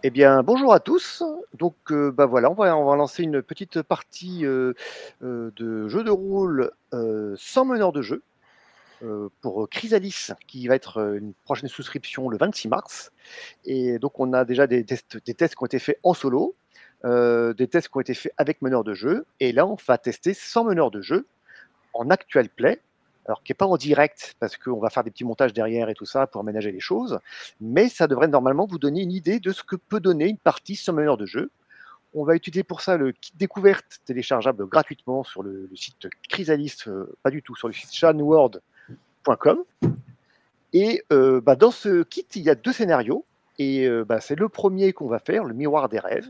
Eh bien, bonjour à tous. Donc, voilà, on va lancer une petite partie de jeu de rôle sans meneur de jeu pour Chrysalis, qui va être une prochaine souscription le 26 mars. Et donc, on a déjà des tests qui ont été faits en solo, des tests qui ont été faits avec meneur de jeu. Et là, on va tester sans meneur de jeu en actual play. Alors, qui n'est pas en direct, parce qu'on va faire des petits montages derrière et tout ça pour aménager les choses, mais ça devrait normalement vous donner une idée de ce que peut donner une partie sans meneur de jeu. On va utiliser pour ça le kit découverte téléchargeable gratuitement sur le site Chrysalis, pas du tout, sur le site shanword.com. Et dans ce kit, il y a 2 scénarios, et c'est le premier qu'on va faire, le Miroir des rêves,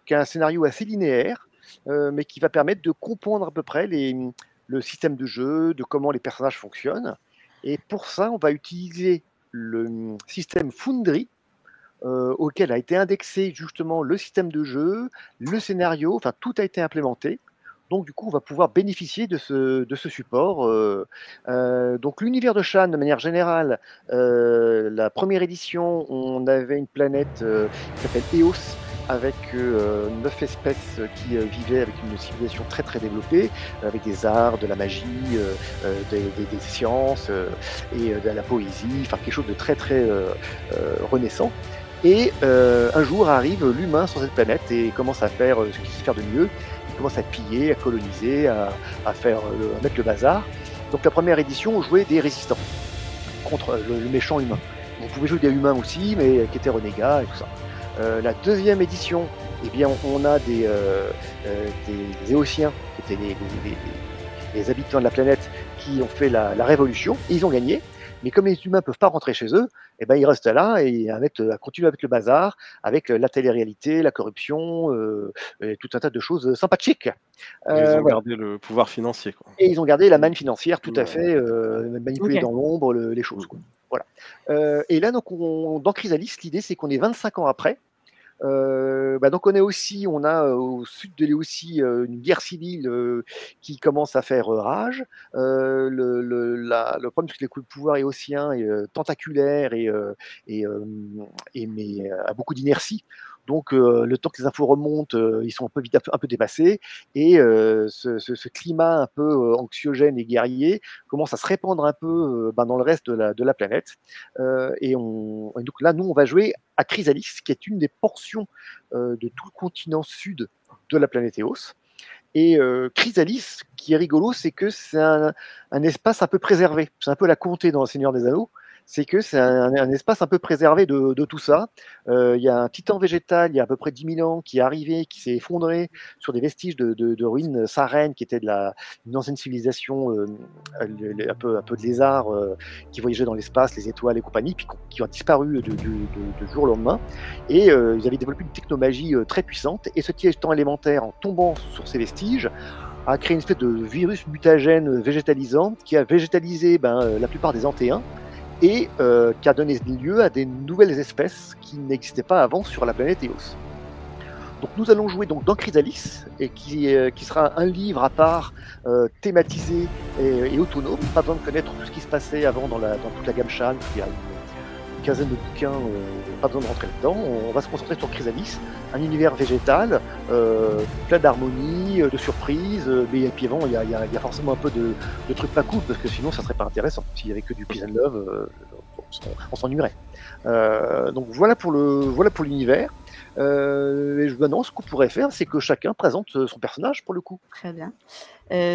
qui est un scénario assez linéaire, mais qui va permettre de comprendre à peu près le système de jeu, de comment les personnages fonctionnent. Et pour ça, on va utiliser le système Foundry, auquel a été indexé justement le système de jeu, le scénario, enfin tout a été implémenté. Donc du coup, on va pouvoir bénéficier de ce support. Donc l'univers de Shan, de manière générale, la première édition, on avait une planète qui s'appelle Eos, avec 9 espèces qui vivaient avec une civilisation très très développée, avec des arts, de la magie, des sciences et de la poésie, enfin quelque chose de très très renaissant. Et un jour arrive l'humain sur cette planète et commence à faire ce qu'il sait faire de mieux. Il commence à piller, à coloniser, à mettre le bazar. Donc la première édition, on jouait des résistants contre le méchant humain. Vous pouvez jouer des humains aussi, mais qui étaient renégats et tout ça. La deuxième édition, eh bien, on a des Éotiens, qui étaient les habitants de la planète, qui ont fait la révolution, et ils ont gagné. Mais comme les humains ne peuvent pas rentrer chez eux, eh ben, ils restent là et continuent avec le bazar, avec la télé-réalité, la corruption, et tout un tas de choses sympathiques. Ils ont gardé le pouvoir financier, quoi. Et ils ont gardé la manne financière, tout à fait, manipuler Ok. dans l'ombre les choses, quoi. Voilà. Et là, donc, dans Chrysalis, l'idée, c'est qu'on est 25 ans après. Donc on a au sud de Léotie une guerre civile qui commence à faire rage. Le problème, c'est que le pouvoir éotien est tentaculaire mais a beaucoup d'inertie. Donc le temps que les infos remontent, ils sont un peu dépassés, et ce climat un peu anxiogène et guerrier commence à se répandre un peu dans le reste de la planète. Et donc là, nous, on va jouer à Chrysalis, qui est une des portions de tout le continent sud de la planète Eos. Et Chrysalis, qui est rigolo, c'est que c'est un espace un peu préservé. C'est un peu la comté dans Le Seigneur des Anneaux. C'est que c'est un espace un peu préservé de tout ça. Il y a un titan végétal, il y a à peu près 10 000 ans, qui est arrivé, qui s'est effondré sur des vestiges de ruines sarènes, qui étaient une ancienne civilisation un peu de lézards qui voyageaient dans l'espace, les étoiles et compagnie, puis qui ont disparu de jour au lendemain. Et ils avaient développé une technomagie très puissante. Et ce titan élémentaire, en tombant sur ces vestiges, a créé une espèce de virus mutagène végétalisant qui a végétalisé la plupart des Antéens, et qui a donné lieu à des nouvelles espèces qui n'existaient pas avant sur la planète Eos. Donc nous allons jouer donc dans Chrysalis, et qui sera un livre à part, thématisé et autonome. Pas besoin de connaître tout ce qui se passait avant dans toute la gamme Shan. Il y a une quinzaine de bouquins, pas besoin de rentrer là-dedans. On va se concentrer sur Chrysalis, un univers végétal, plein d'harmonie, de surprises, mais puis avant il y a forcément un peu de trucs pas cool, parce que sinon ça serait pas intéressant. S'il y avait que du peace and love, on s'ennuierait. Donc voilà pour l'univers. Non, ce qu'on pourrait faire, c'est que chacun présente son personnage pour le coup. Très bien.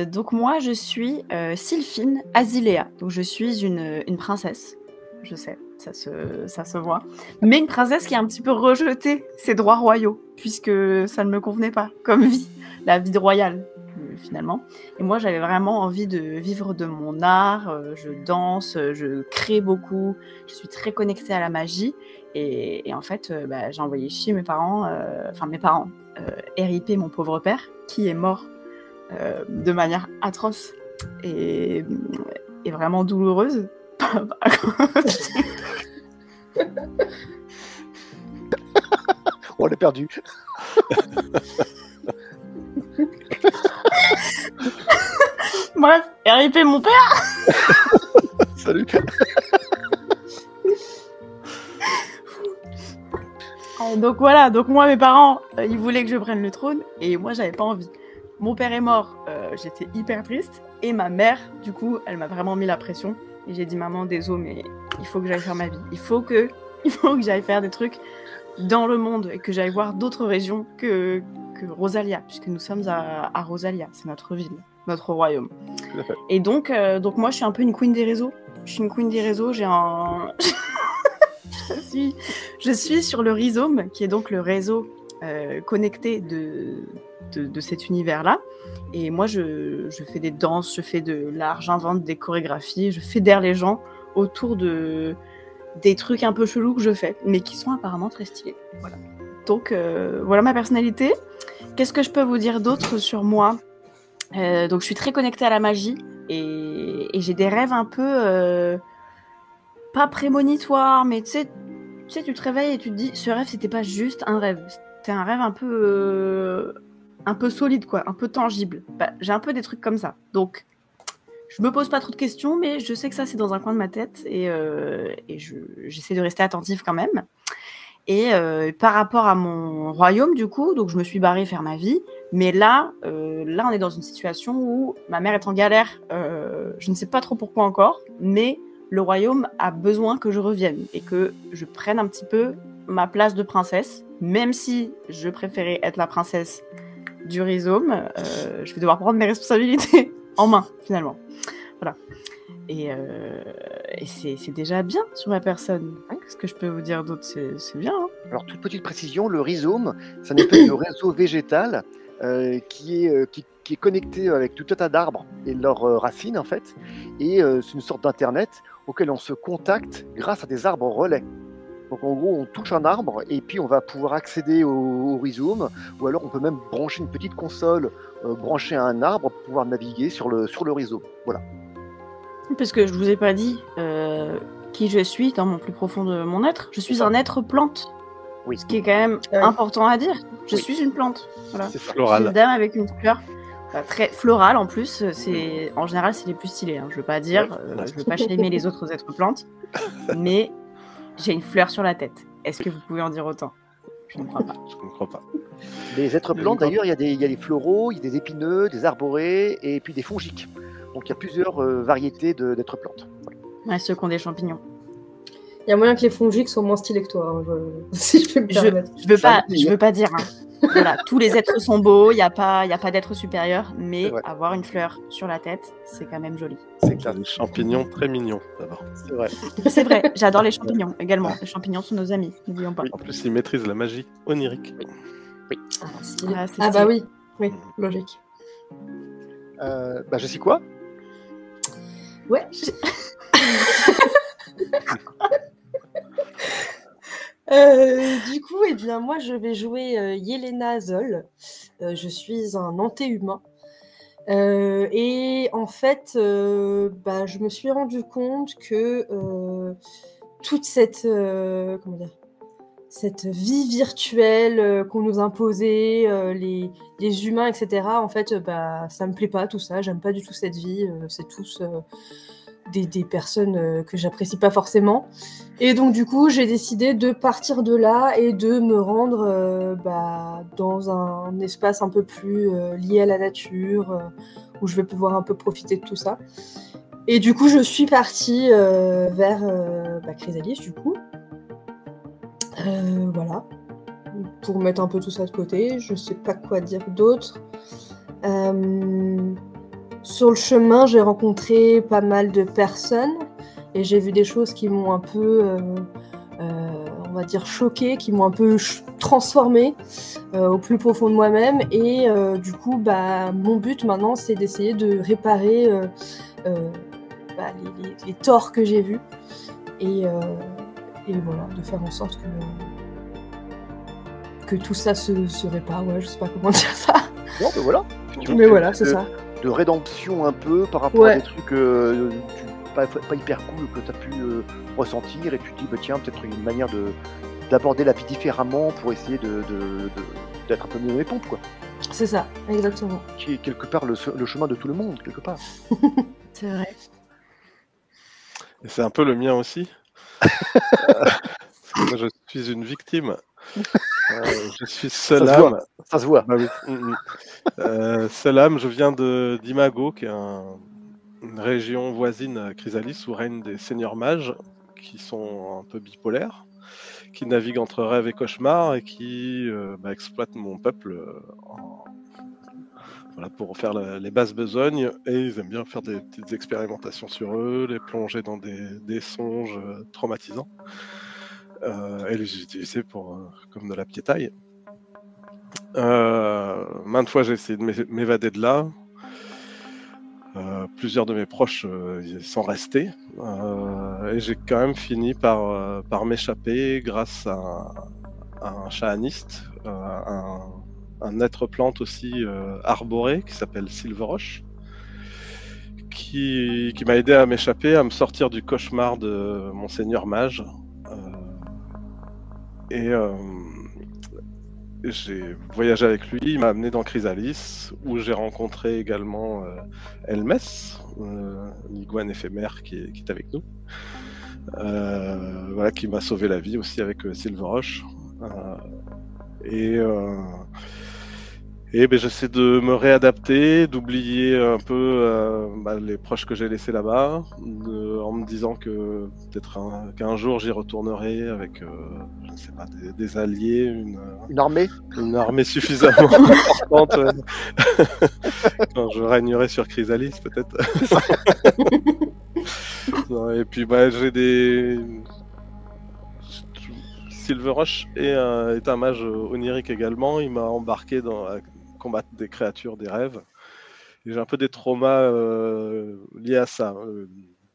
Donc moi, je suis Sylphine Azilea. Donc je suis une princesse. Je sais, ça se voit. Mais une princesse qui a un petit peu rejeté ses droits royaux, puisque ça ne me convenait pas comme vie, la vie de royale, finalement. Et moi, j'avais vraiment envie de vivre de mon art. Je danse, je crée beaucoup. Je suis très connectée à la magie. Et en fait, j'ai envoyé chier mes parents, RIP, mon pauvre père, qui est mort de manière atroce et vraiment douloureuse. On l'a perdu. Bref, RIP mon père. Salut. Donc voilà, donc moi mes parents, ils voulaient que je prenne le trône et moi j'avais pas envie. Mon père est mort, j'étais hyper triste et ma mère, du coup, elle m'a vraiment mis la pression et j'ai dit maman, désolé, mais il faut que j'aille faire ma vie. Il faut que j'aille faire des trucs dans le monde et que j'aille voir d'autres régions que Rosalia, puisque nous sommes à Rosalia, c'est notre ville, notre royaume. Et donc moi je suis un peu une queen des réseaux. Je suis une queen des réseaux, j'ai un... Je suis sur le Rhizome, qui est donc le réseau connecté de cet univers-là. Et moi, je fais des danses, je fais de l'art, j'invente des chorégraphies, je fédère les gens autour des trucs un peu chelous que je fais, mais qui sont apparemment très stylés. Voilà. Donc, voilà ma personnalité. Qu'est-ce que je peux vous dire d'autre sur moi ? Donc, je suis très connectée à la magie et j'ai des rêves un peu... pas prémonitoire, mais tu sais, tu te réveilles et tu te dis, ce rêve, c'était pas juste un rêve. C'était un rêve un peu solide, quoi, un peu tangible. Bah, j'ai un peu des trucs comme ça. Donc, je me pose pas trop de questions, mais je sais que ça, c'est dans un coin de ma tête et j'essaie de rester attentive quand même. Et par rapport à mon royaume, du coup, donc je me suis barrée faire ma vie. Mais là, on est dans une situation où ma mère est en galère. Je ne sais pas trop pourquoi encore, mais le royaume a besoin que je revienne et que je prenne un petit peu ma place de princesse, même si je préférais être la princesse du Rhizome, je vais devoir prendre mes responsabilités en main, finalement. Voilà. Et c'est déjà bien sur ma personne. Qu'est-ce que je peux vous dire d'autre ? C'est bien. Hein. Alors, toute petite précision, le Rhizome, ça n'est pas le réseau végétal qui est connecté avec tout un tas d'arbres et leurs racines, en fait. Et c'est une sorte d'internet auquel on se contacte grâce à des arbres relais. Donc en gros, on touche un arbre et puis on va pouvoir accéder au Rhizome, ou alors on peut même brancher une petite console branchée à un arbre pour pouvoir naviguer sur le Rhizome. Voilà. Parce que je vous ai pas dit qui je suis dans mon plus profond de mon être. Je suis un être plante. Oui. Ce qui est quand même important à dire. Je suis une plante. Voilà. C'est floral. Je suis une dame avec une fleur. Très florale en plus, en général c'est les plus stylés. Hein. Je veux pas dire, je veux pas shamer les autres êtres plantes, mais j'ai une fleur sur la tête. Est-ce que vous pouvez en dire autant ? Je ne crois pas. Je ne crois pas. Les êtres plantes d'ailleurs, il y a des floraux, il y a des épineux, des arborés et puis des fongiques. Donc il y a plusieurs variétés d'êtres plantes. Voilà. Ouais, ceux qui ont des champignons. Il y a moyen que les fongiques soient moins stylés que toi, hein, si je peux me permettre. Je veux pas dire. Hein. Voilà, tous les êtres sont beaux, il y a pas d'être supérieur, mais avoir une fleur sur la tête, c'est quand même joli. C'est clair. Des champignons très mignons, d'abord. C'est vrai. C'est vrai, j'adore les champignons également. Les champignons sont nos amis, n'oublions pas. Oui, en plus, ils maîtrisent la magie onirique. Oui. Ah bah oui, logique. Je suis quoi ? Ouais. Du coup, eh bien, moi, je vais jouer Yelena Zol. Je suis un anté-humain. Et en fait, je me suis rendu compte que toute cette vie virtuelle qu'on nous imposait, les humains, etc., en fait, ça me plaît pas tout ça. J'aime pas du tout cette vie. C'est tous des personnes que j'apprécie pas forcément. Et donc du coup, j'ai décidé de partir de là et de me rendre dans un espace un peu plus lié à la nature, où je vais pouvoir un peu profiter de tout ça. Et du coup, je suis partie vers Chrysalis, du coup. Voilà. Pour mettre un peu tout ça de côté, je sais pas quoi dire d'autre. Sur le chemin, j'ai rencontré pas mal de personnes et j'ai vu des choses qui m'ont un peu, on va dire, choquée, qui m'ont un peu transformée au plus profond de moi-même. Et du coup, mon but maintenant, c'est d'essayer de réparer les torts que j'ai vus et voilà, de faire en sorte que tout ça se répare. Ouais, je sais pas comment dire ça. Non, mais voilà. Mais voilà, c'est ça. De rédemption un peu par rapport à des trucs pas hyper cool que tu as pu ressentir et tu te dis tiens, peut-être une manière d'aborder la vie différemment pour essayer d'être un peu mieux dans les pompes, quoi. C'est ça, exactement. qui est quelque part le chemin de tout le monde, quelque part. C'est vrai. Et c'est un peu le mien aussi. Parce que moi, je suis une victime. Je suis seul Ça se voit. âme. Ça se voit. Bah oui. Seul âme, je viens d'Imago, qui est une région voisine à Chrysalis, où règnent des seigneurs mages qui sont un peu bipolaires, qui naviguent entre rêve et cauchemar et qui exploitent mon peuple voilà, pour faire les basses besognes. Et ils aiment bien faire des petites expérimentations sur eux, les plonger dans des songes traumatisants et les utiliser comme de la piétaille. Maintes fois, j'ai essayé de m'évader de là. Plusieurs de mes proches y sont restés et j'ai quand même fini par m'échapper grâce à un chahaniste, un être plante aussi arboré qui s'appelle Silveroche, qui m'a aidé à m'échapper, à me sortir du cauchemar de mon seigneur mage. J'ai voyagé avec lui, il m'a amené dans Chrysalis, où j'ai rencontré également Elmes, l'iguane éphémère qui est avec nous, voilà, qui m'a sauvé la vie aussi avec Silveroche. J'essaie de me réadapter, d'oublier un peu les proches que j'ai laissés là-bas, en me disant que peut-être qu'un jour j'y retournerai avec, je ne sais pas, des alliés, Une armée. une armée suffisamment importante quand je régnerai sur Chrysalis, peut-être. Non, et puis j'ai des... Silveroche est un mage onirique également. Il m'a embarqué à combattre des créatures des rêves. Et j'ai un peu des traumas liés à ça,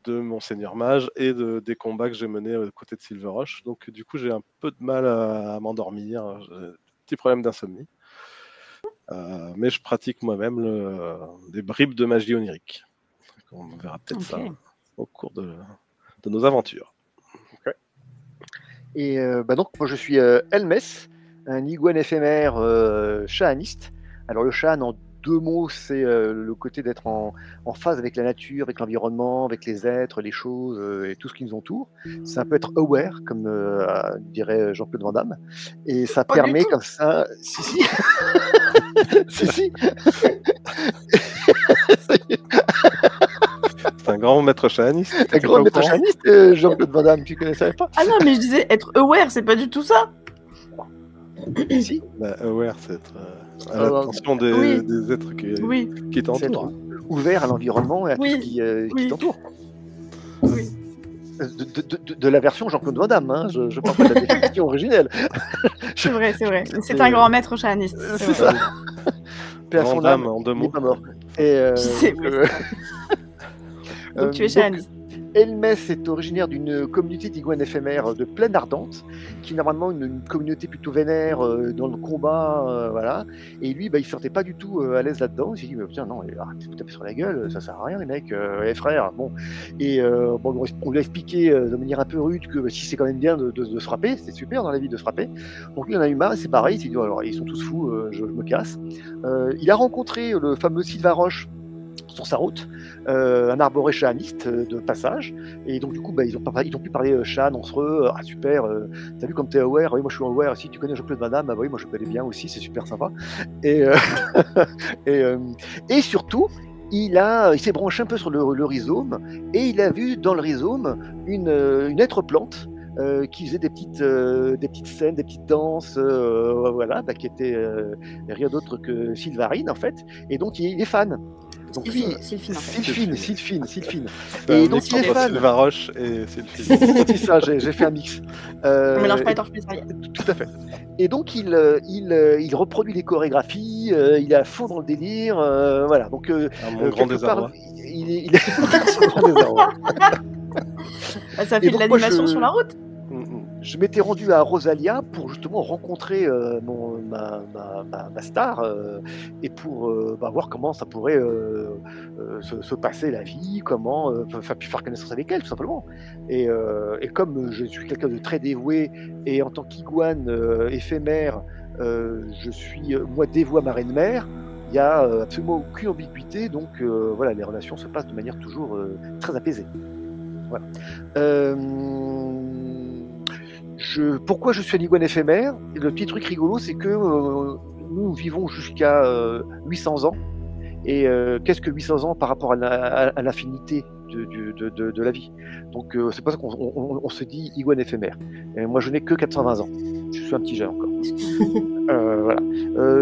de mon seigneur mage et des combats que j'ai menés aux côtés de Silveroche. Donc du coup, j'ai un peu de mal à m'endormir. J'ai un petit problème d'insomnie. Mais je pratique moi-même des bribes de magie onirique. On verra peut-être ça au cours de nos aventures. Et donc, moi, je suis Elmes, un iguane éphémère chahaniste. Alors, le chahan, en deux mots, c'est le côté d'être en phase avec la nature, avec l'environnement, avec les êtres, les choses et tout ce qui nous entoure. C'est un peu être aware, comme dirait Jean-Claude Van Damme. Et ça permet comme ça... Si, si. Si. C'est un grand maître chahaniste. Un grand maître chahaniste, Jean-Claude Van Damme, tu connaissais pas? Ah non, mais je disais être aware, c'est pas du tout ça. Si. Aware, c'est être à l'attention des êtres qui t'entourent. Ouvert à l'environnement et à tout ce qui t'entoure. Oui. De la version Jean-Claude Van Damme, hein. Je parle pas de la définition originelle. C'est vrai. C'est un grand maître chahaniste. C'est ça. Van Damme, en deux mots. Il n'est pas mort. Et, donc tu es chahaniste. Elmes est originaire d'une communauté d'iguanes éphémères de Plaine Ardente, qui est normalement une communauté plutôt vénère dans le combat, voilà. Et lui, il ne se sentait pas du tout à l'aise là-dedans. Il s'est dit, mais tiens, non, arrêtez de vous taper sur la gueule, ça sert à rien, les mecs, les frères. Bon. Et on lui a expliqué de manière un peu rude que si c'est quand même bien de se frapper, c'est super dans la vie de se frapper. Donc lui, il en a eu marre, c'est pareil, il s'est dit, alors ils sont tous fous, je me casse. Il a rencontré le fameux Silveroche sur sa route, un arboré chahaniste de passage, et donc du coup ils ont pu parler chahan entre eux. Ah super, t'as vu comme t'es aware? Oui, moi je suis aware. Si tu connais Jean-Claude Van Damme, bah oui, moi je connais bien aussi, c'est super sympa. Et et surtout il s'est branché un peu sur le rhizome, et il a vu dans le rhizome une être plante qui faisait des petites scènes, des petites danses, voilà, qui était rien d'autre que Sylvarine en fait, et donc il est fan. Donc Sylphine. Et donc il est fan. Silveroche et Sylphine. C'est ça, j'ai fait un mix. On mélange pas les torches pétrolières. Tout à fait. Et donc il reproduit les chorégraphies, il est à fond dans le délire, voilà. Donc mon grand désarroi. Il est son grand désarroi. Ça fait de l'animation sur la route. je m'étais rendu à Rosalia pour justement rencontrer ma star et pour voir comment ça pourrait se passer la vie, comment faire connaissance avec elle tout simplement. Et comme je suis quelqu'un de très dévoué et en tant qu'iguane éphémère, je suis moi dévoué à ma reine mère. Il n'y a absolument aucune ambiguïté, donc voilà, les relations se passent de manière toujours très apaisée. Voilà. Pourquoi je suis un iguane éphémère? Le petit truc rigolo, c'est que nous vivons jusqu'à 800 ans. Et qu'est-ce que 800 ans par rapport à l'infinité de la vie? Donc c'est pour ça qu'on se dit iguane éphémère. Et moi, je n'ai que 420 ans. Je suis un petit jeune encore. Voilà.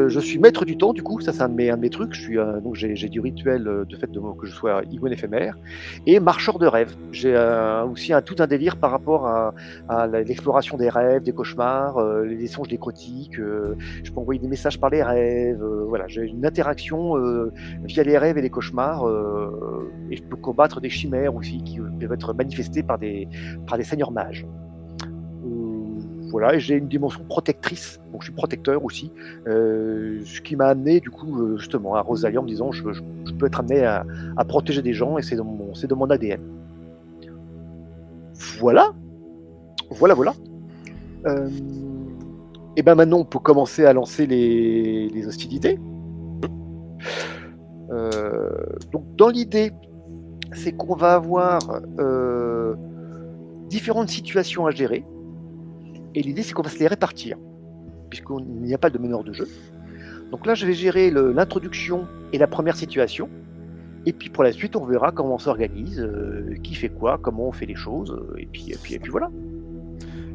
Je suis maître du temps, du coup, ça c'est un de mes trucs. Donc j'ai du rituel de fait que je sois iguane éphémère et marcheur de rêve. J'ai aussi tout un délire par rapport à l'exploration des rêves, des cauchemars, les songes décrotiques. Je peux envoyer des messages par les rêves. Voilà, j'ai une interaction via les rêves et les cauchemars et je peux combattre des chimères aussi qui peuvent être manifestées par des seigneurs mages. Voilà, et j'ai une dimension protectrice, donc je suis protecteur aussi, ce qui m'a amené du coup justement à Rosalia en me disant je peux être amené à protéger des gens et c'est de mon ADN. Voilà. Et ben maintenant on peut commencer à lancer les hostilités. Donc dans l'idée, c'est qu'on va avoir différentes situations à gérer. Et l'idée, c'est qu'on va se les répartir, puisqu'il n'y a pas de meneur de jeu. Donc là, je vais gérer l'introduction et la première situation. Et puis pour la suite, on verra comment on s'organise, qui fait quoi, comment on fait les choses, et puis voilà.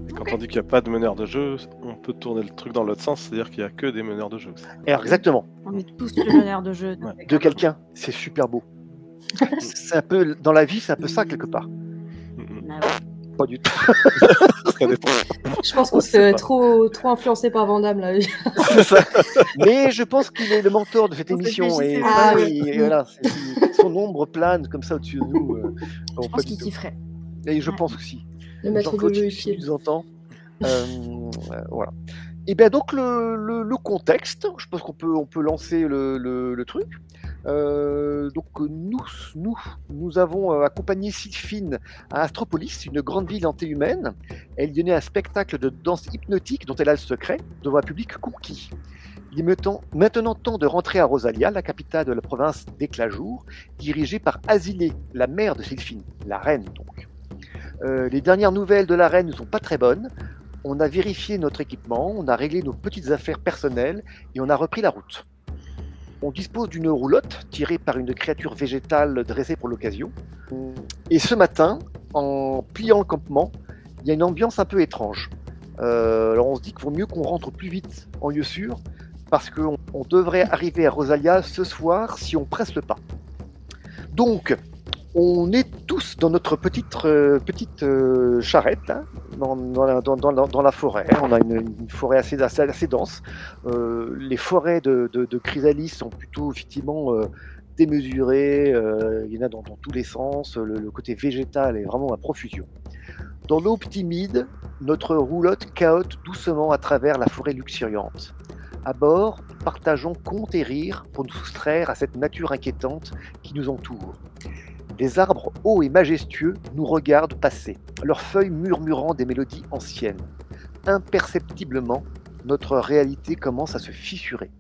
Et quand on dit qu'il n'y a pas de meneur de jeu, on peut tourner le truc dans l'autre sens, c'est-à-dire qu'il n'y a que des meneurs de jeu. Alors, exactement. On est tous le meneur de jeu. De quelqu'un, c'est super beau. C'est un peu, dans la vie, c'est un peu ça quelque part. Pas du tout. Ça dépend. Je pense qu'on s'est trop influencé par Van Damme là. C'est ça. Mais je pense qu'il est le mentor de cette émission et voilà, son ombre plane comme ça au-dessus de nous. Je pense qu'il kifferait. Et je pense aussi. Le maître de jeu qui nous entend. Voilà. Et bien donc le contexte, je pense qu'on peut lancer le truc. Donc nous avons accompagné Sylphine à Astropolis, une grande ville antéhumaine. Elle donnait un spectacle de danse hypnotique dont elle a le secret devant un public conquis. Il est maintenant temps de rentrer à Rosalia, la capitale de la province d'Éclajour, dirigée par Azilée, la mère de Sylphine, la reine donc. Les dernières nouvelles de la reine ne sont pas très bonnes. On a vérifié notre équipement, on a réglé nos petites affaires personnelles et on a repris la route. On dispose d'une roulotte tirée par une créature végétale dressée pour l'occasion. Et ce matin, en pliant le campement, il y a une ambiance un peu étrange. Alors on se dit qu'il vaut mieux qu'on rentre plus vite en lieu sûr, parce qu'on devrait arriver à Rosalia ce soir si on presse le pas. Donc, on est tous dans notre petite charrette, hein, dans la forêt. On a une forêt assez dense. Les forêts de chrysalis sont plutôt effectivement démesurées. Il y en a dans tous les sens. Le côté végétal est vraiment à profusion. Dans l'aube timide, notre roulotte cahote doucement à travers la forêt luxuriante. À bord, partageons contes et rires pour nous soustraire à cette nature inquiétante qui nous entoure. Des arbres hauts et majestueux nous regardent passer, leurs feuilles murmurant des mélodies anciennes. Imperceptiblement, notre réalité commence à se fissurer.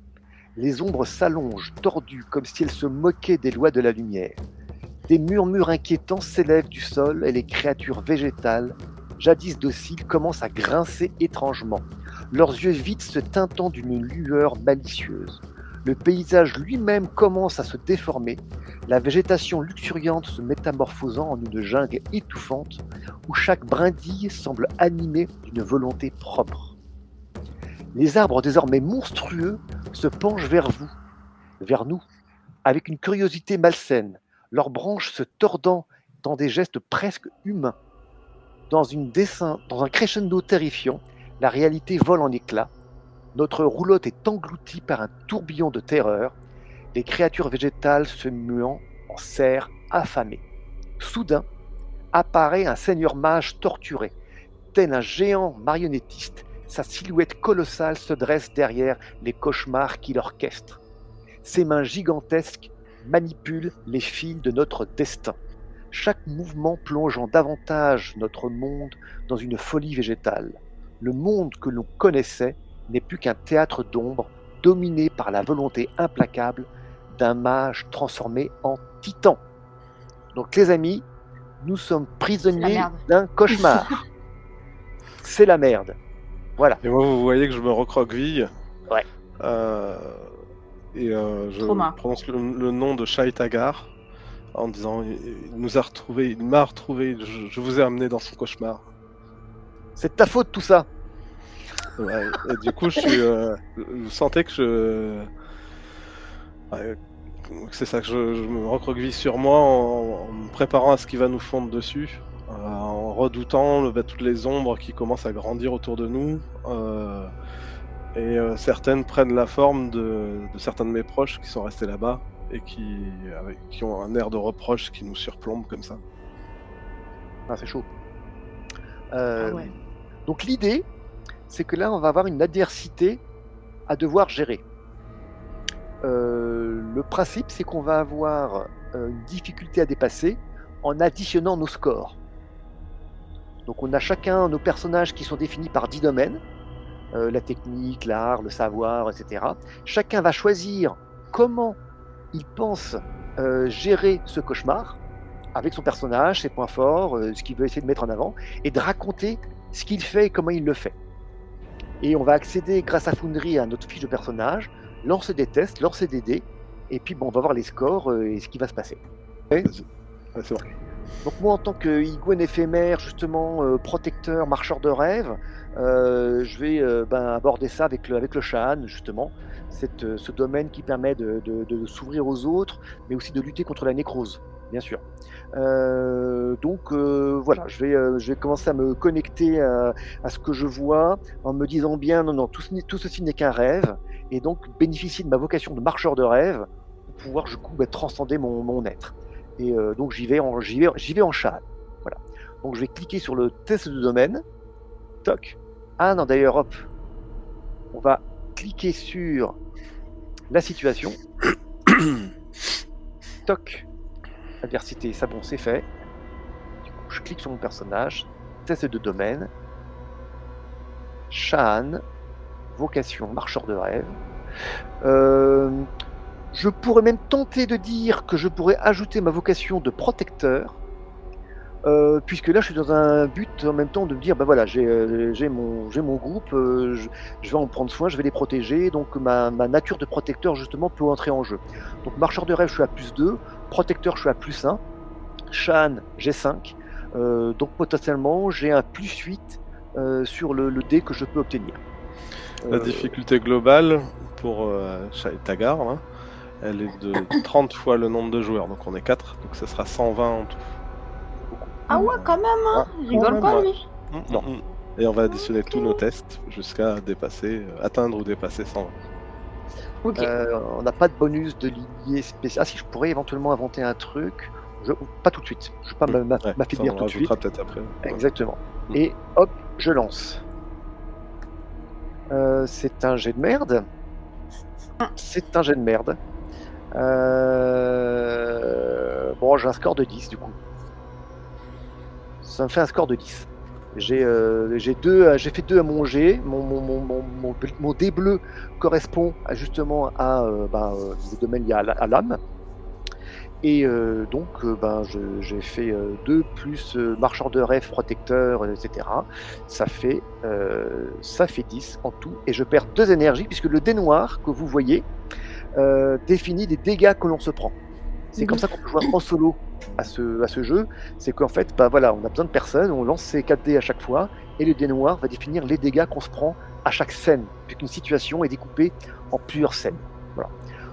Les ombres s'allongent, tordues, comme si elles se moquaient des lois de la lumière. Des murmures inquiétants s'élèvent du sol et les créatures végétales, jadis dociles, commencent à grincer étrangement, leurs yeux vides se teintant d'une lueur malicieuse. Le paysage lui-même commence à se déformer, la végétation luxuriante se métamorphosant en une jungle étouffante où chaque brindille semble animée d'une volonté propre. Les arbres désormais monstrueux se penchent vers nous, avec une curiosité malsaine, leurs branches se tordant dans des gestes presque humains. Dans un crescendo terrifiant, la réalité vole en éclats. Notre roulotte est engloutie par un tourbillon de terreur, les créatures végétales se muant en cerfs affamés. Soudain, apparaît un seigneur mage torturé, tel un géant marionnettiste, sa silhouette colossale se dresse derrière les cauchemars qu'il orchestre. Ses mains gigantesques manipulent les fils de notre destin. Chaque mouvement plongeant davantage notre monde dans une folie végétale. Le monde que l'on connaissait n'est plus qu'un théâtre d'ombre dominé par la volonté implacable d'un mage transformé en titan. Donc les amis, nous sommes prisonniers d'un cauchemar. C'est la merde. Voilà. Et moi, vous voyez que je me recroqueville. Ouais. Je prononce le nom de Shai Tagar en disant il nous a retrouvés, il m'a retrouvé, je vous ai amené dans son cauchemar. C'est de ta faute tout ça. Ouais, et du coup, vous sentez que c'est ça, que je me recroqueville sur moi en me préparant à ce qui va nous fondre dessus, en redoutant toutes les ombres qui commencent à grandir autour de nous. Certaines prennent la forme de certains de mes proches qui sont restés là-bas et qui ont un air de reproche qui nous surplombe comme ça. Ah, c'est chaud. Ouais. Donc l'idée, c'est que là, on va avoir une adversité à devoir gérer. Le principe, c'est qu'on va avoir une difficulté à dépasser en additionnant nos scores. Donc on a chacun nos personnages qui sont définis par 10 domaines. La technique, l'art, le savoir, etc. Chacun va choisir comment il pense gérer ce cauchemar avec son personnage, ses points forts, ce qu'il veut essayer de mettre en avant, et de raconter ce qu'il fait et comment il le fait. Et on va accéder grâce à Foundry à notre fiche de personnage, lancer des tests, lancer des dés, et puis on va voir les scores et ce qui va se passer. Okay. Ouais, c'est bon. Donc moi en tant que Iguen éphémère, justement protecteur, marcheur de rêve, je vais aborder ça avec le Shaan, justement, ce domaine qui permet de s'ouvrir aux autres, mais aussi de lutter contre la nécrose, bien sûr. Voilà, je vais commencer à me connecter à ce que je vois, en me disant bien, non, tout ceci n'est qu'un rêve, et donc bénéficier de ma vocation de marcheur de rêve, pour pouvoir du coup transcender mon être. Et donc j'y vais en Shaan. Voilà. Donc je vais cliquer sur le test de domaine. Toc. Ah non, d'ailleurs, hop. On va cliquer sur la situation. Toc. Adversité, ça bon, c'est fait. Du coup, je clique sur mon personnage. Test de domaine. Shaan. Vocation, marcheur de rêve. Je pourrais même tenter de dire que je pourrais ajouter ma vocation de protecteur, puisque là je suis dans un but en même temps de me dire, ben voilà, j'ai mon groupe, je vais en prendre soin, je vais les protéger, donc ma nature de protecteur justement peut entrer en jeu. Donc marcheur de rêve je suis à +2, protecteur je suis à +1, Shaan j'ai 5, donc potentiellement j'ai un +8 sur le dé que je peux obtenir. La difficulté globale pour Shai Tagar, hein, elle est de 30 fois le nombre de joueurs, donc on est 4, donc ça sera 120 en tout. Ah ouais, quand même, hein. Il rigole pas, lui. Non. Et on va additionner tous nos tests jusqu'à atteindre ou dépasser 120. Ok. On n'a pas de bonus de lignée spécial. Ah si, je pourrais éventuellement inventer un truc. Pas tout de suite. Je ne vais pas m'affaiblir tout de suite. Peut-être après. Exactement. Et hop, je lance. C'est un jet de merde. C'est un jet de merde. Bon, j'ai un score de 10 du coup. Ça me fait un score de 10. J'ai fait 2 à mon jet. Mon dé bleu correspond justement à le domaine lié à l'âme. Et j'ai fait 2 plus marcheur de rêve, protecteur, etc. Ça fait 10 en tout. Et je perds 2 énergies puisque le dé noir que vous voyez définit les dégâts que l'on se prend. C'est comme ça qu'on peut jouer en solo à ce jeu. C'est qu'en fait, on a besoin de personnes, on lance ces 4 dés à chaque fois, et le dé noir va définir les dégâts qu'on se prend à chaque scène, puisqu'une situation est découpée en plusieurs scènes. Voilà.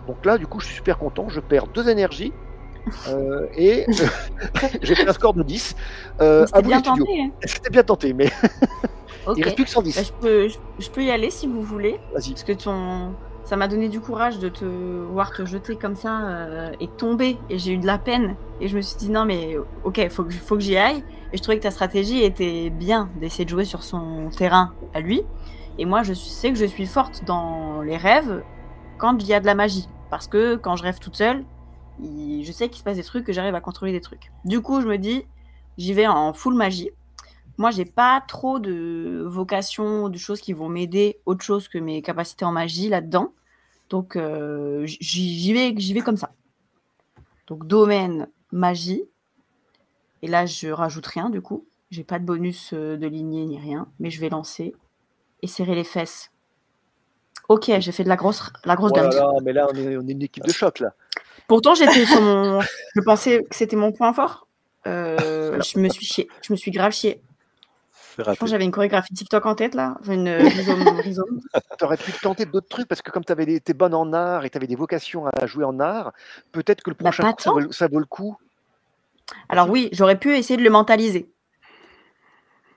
Donc là, du coup, je suis super content, je perds 2 énergies, et j'ai fait un score de 10. C'était bien tenté. Hein. C'était bien tenté, mais okay. Il reste plus que 110. Je peux y aller si vous voulez. Vas-y. Parce que ça m'a donné du courage de te voir te jeter comme ça et tomber. Et j'ai eu de la peine. Et je me suis dit, non, mais ok, faut que j'y aille. Et je trouvais que ta stratégie était bien d'essayer de jouer sur son terrain à lui. Et moi, je sais que je suis forte dans les rêves quand il y a de la magie. Parce que quand je rêve toute seule, je sais qu'il se passe des trucs, que j'arrive à contrôler des trucs. Du coup, je me dis, j'y vais en full magie. Moi, j'ai pas trop de vocation, de choses qui vont m'aider, autre chose que mes capacités en magie là-dedans. Donc, j'y vais comme ça. Donc, domaine, magie. Et là, je rajoute rien, du coup. J'ai pas de bonus de lignée ni rien. Mais je vais lancer et serrer les fesses. Ok, j'ai fait de la grosse Oh là dame. là, mais là, on est une équipe de choc, là. Pourtant, j'étais sur mon... Je pensais que c'était mon point fort. Je me suis chiée. Je me suis grave chiée. C'est Je pense raté. que j'avais une chorégraphie TikTok en tête, là. Enfin, une rhizome. T'aurais pu tenter d'autres trucs parce que comme t'es bonne en art et t'avais des vocations à jouer en art, peut-être que le Bah, prochain pas coup, ça vaut le coup. Alors oui, j'aurais pu essayer de le mentaliser.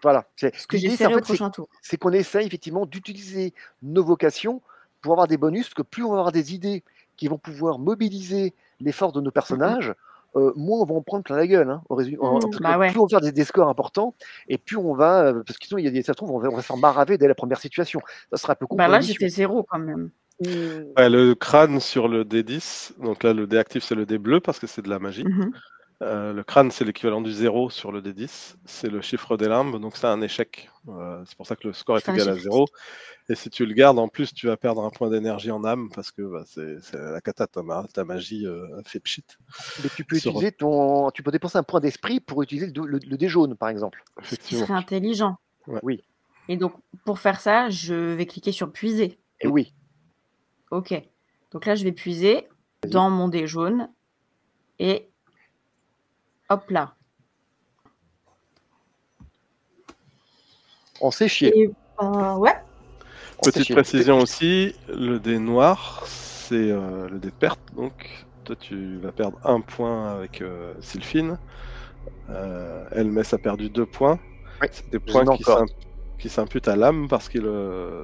Voilà. Ce que L'idée, j'essaierai en au fait, prochain tour. c'est qu'on essaye effectivement d'utiliser nos vocations pour avoir des bonus, parce que plus on va avoir des idées qui vont pouvoir mobiliser les forces de nos personnages, moins on va en prendre plein la gueule. Hein, parce que Bah ouais. plus on va faire des scores importants, et plus on va, parce que sinon, ça se trouve, on va se faire maraver dès la première situation. Ça sera un peu con Bah pour là, l'émission. j'étais 0 quand même. Ouais, le crâne sur le D10, donc là le dé actif c'est le dé bleu parce que c'est de la magie. Mhm. Le crâne c'est l'équivalent du 0 sur le D10, c'est le chiffre des limbes, donc c'est un échec. C'est pour ça que le score est C'est un égal à échec. 0. Et si tu le gardes, en plus tu vas perdre un point d'énergie en âme parce que c'est la cata, ta magie fait pchit. Mais tu peux tu peux dépenser un point d'esprit pour utiliser le dé jaune, par exemple. Ce qui Effectivement. serait intelligent. Ouais. Oui. Et donc, pour faire ça, je vais cliquer sur puiser. Et oui. Ok. Donc là, je vais puiser dans mon dé jaune. Et hop là. On s'est chié. Et ouais. Petite précision aussi, le dé noir, c'est le dé de perte. Donc, toi, tu vas perdre 1 point avec Sylphine. Elmès a perdu 2 points. Oui, c'est des points qui s'imputent à l'âme parce qu'il. Je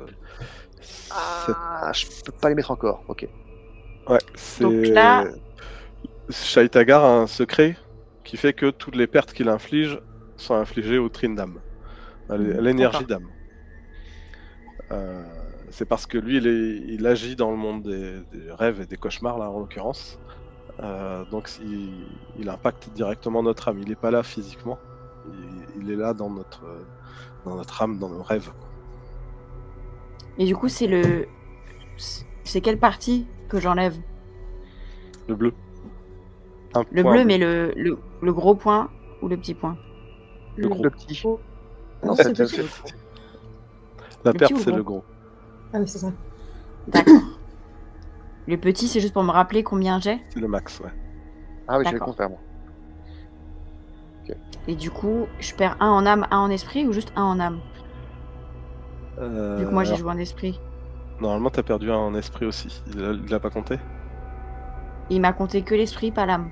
peux pas les mettre encore. Ok. Ouais, c'est. Donc là. Shaitagar a un secret qui fait que toutes les pertes qu'il inflige sont infligées au Trine d'âme, à l'énergie d'âme. C'est parce que lui, il agit dans le monde des rêves et des cauchemars, là en l'occurrence. Donc il impacte directement notre âme. Il n'est pas là physiquement, il est là dans notre âme, dans nos rêves. Et du coup, c'est quelle partie que j'enlève? Le bleu. Le bleu, mais le gros point ou le petit point? Le petit. Non, c'est petit. La perte, c'est le gros. Ah oui, c'est ça. D'accord. Le petit, c'est juste pour me rappeler combien j'ai? C'est le max, ouais. Ah oui, j'ai le contraire, moi. Okay. Et du coup, je perds 1 en âme, 1 en esprit ou juste 1 en âme? Vu que moi, j'ai joué en esprit. Normalement, t'as perdu 1 en esprit aussi. Il l'a pas compté? Il m'a compté que l'esprit, pas l'âme.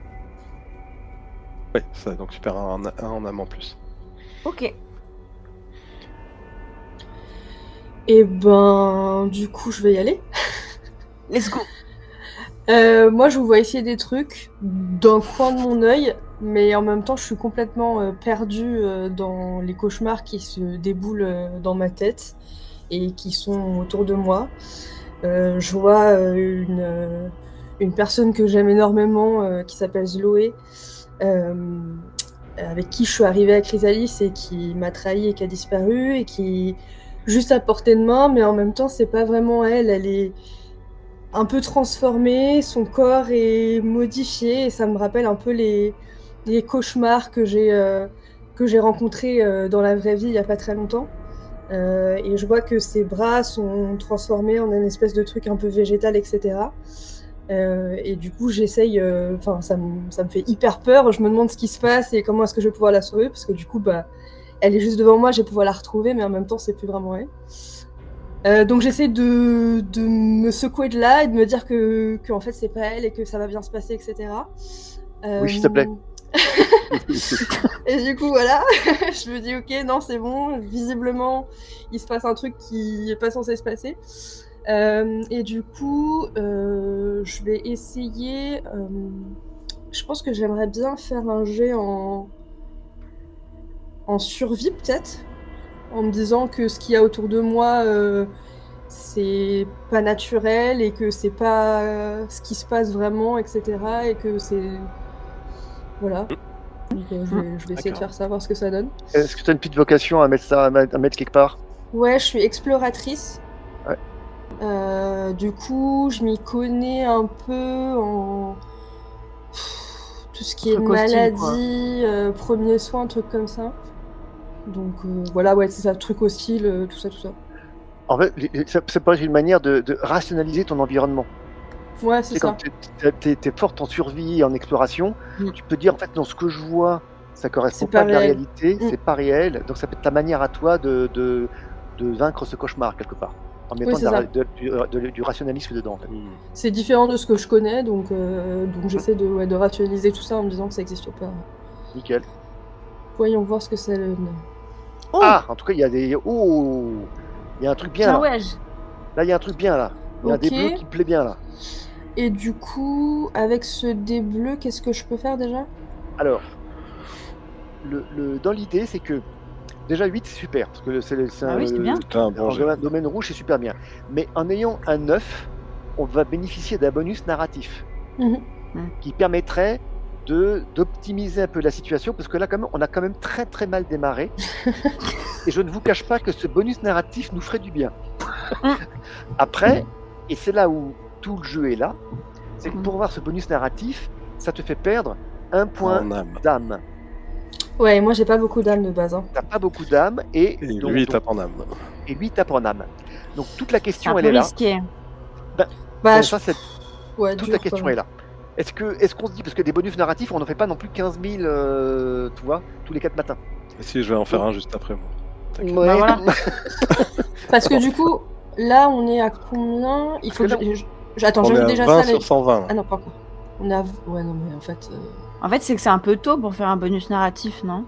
Ouais, ça, donc tu perds 1 en âme en plus. Ok. Et ben, du coup, je vais y aller. Let's go. Moi, je vous vois essayer des trucs d'un coin de mon œil, mais en même temps, je suis complètement perdue dans les cauchemars qui se déboulent dans ma tête et qui sont autour de moi. Je vois une personne que j'aime énormément qui s'appelle Zloé, avec qui je suis arrivée à Chrysalis et qui m'a trahi et qui a disparu et qui est juste à portée de main, mais en même temps, c'est pas vraiment elle. Elle est un peu transformée, son corps est modifié et ça me rappelle un peu les cauchemars que j'ai rencontrés dans la vraie vie il y a pas très longtemps. Et je vois que ses bras sont transformés en une espèce de truc un peu végétal, etc. Et du coup, j'essaye... ça me fait hyper peur. Je me demande ce qui se passe et comment est-ce que je vais pouvoir la sauver, parce que du coup, elle est juste devant moi, je vais pouvoir la retrouver, mais en même temps, c'est plus vraiment elle. Donc j'essaie de me secouer de là et de me dire que en fait, c'est pas elle et que ça va bien se passer, etc. Oui, s'il te plaît. Et du coup, voilà, je me dis, ok, non, c'est bon, visiblement, il se passe un truc qui est pas censé se passer. Et du coup, je vais essayer. Je pense que j'aimerais bien faire un jet en survie, peut-être, en me disant que ce qu'il y a autour de moi, c'est pas naturel et que c'est pas ce qui se passe vraiment, etc. Et que c'est. Voilà. Donc, je vais essayer de faire ça, voir ce que ça donne. Est-ce que tu as une petite vocation à mettre ça, à mettre quelque part? Ouais, je suis exploratrice. Ouais. Du coup, je m'y connais un peu en tout ce qui est Truc hostile, maladie, premiers soins, trucs comme ça. Donc voilà, ouais, c'est ça, truc hostile, tout ça, tout ça. En fait, ça peut être une manière de rationaliser ton environnement. Ouais, c'est ça. Quand t'es forte en survie et en exploration, tu peux dire en fait, dans ce que je vois, ça correspond C'est pas pas de la réel. réalité, c'est pas réel. Donc ça peut être ta manière à toi de vaincre ce cauchemar quelque part, en mettant c'est du rationalisme dedans. En fait. C'est différent de ce que je connais, donc j'essaie de rationaliser tout ça en me disant que ça n'existe pas. Nickel. Voyons voir ce que ça donne. Oh, Ah, en tout cas, il y a des. Oh, il y a un truc bien tiens, là. ouais. Là, il y a un truc bien là. Il y a un Ok. des bleus qui me plaît bien là. Et du coup, avec ce dé bleu, qu'est-ce que je peux faire déjà? Alors, dans l'idée, c'est que déjà 8 c'est super, parce que c'est Ah oui, c'est bien. T'as un bon jet. en domaine rouge, c'est super bien. Mais en ayant un 9, on va bénéficier d'un bonus narratif Mhm. qui permettrait d'optimiser un peu la situation, parce que là, quand même, on a quand même très très mal démarré. Et je ne vous cache pas que ce bonus narratif nous ferait du bien. Après, et c'est là où tout le jeu est là, c'est que pour avoir ce bonus narratif, ça te fait perdre un point En âme. d'âme. Ouais, moi j'ai pas beaucoup d'âme de base. Hein. T'as pas beaucoup d'âme et, Et donc, lui, il tape en âme. et lui il tape en âme. Donc toute la C'est un question peu elle est là. risqué. Bah, Donc, je- ça, c'est ouais, toute dur, la question quoi. est là. Est-ce qu'on se dit, parce que des bonus narratifs, on n'en fait pas non plus 15 000, tu vois, tous les 4 matins. Et si, je vais en faire un juste après moi. T'inquiète. Bah voilà. Parce que du coup, là on est à combien? Il faut que Parce que Attends, On est j'ajoute à déjà 20 ça. sur 120. Ah non, pas encore. On est à. Ouais, non, mais en fait. En fait, c'est que c'est un peu tôt pour faire un bonus narratif, non?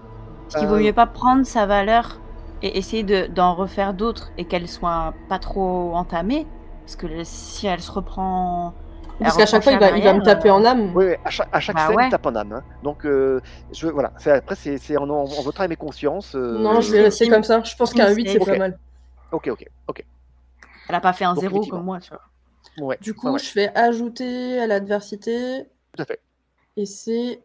Parce qu'il vaut Euh, mieux pas prendre sa valeur et essayer d'en refaire d'autres et qu'elle soit pas trop entamée. Parce que si elle se reprend. Parce elle qu'à chaque fois, reprend il va me taper en âme. Oui, à chaque Bah scène, ouais. il tape en âme. Hein. Donc, voilà. Après, c'est en votre âme et conscience. Non, je vais c'est rester team- comme ça. Je pense team qu'un 8, c'est safe. pas mal. Ok. Elle a pas fait un Donc, 0 effectivement. comme moi, tu vois. Ouais. Du coup, ouais, je fais ajouter à l'adversité. tout à fait. Et c'est.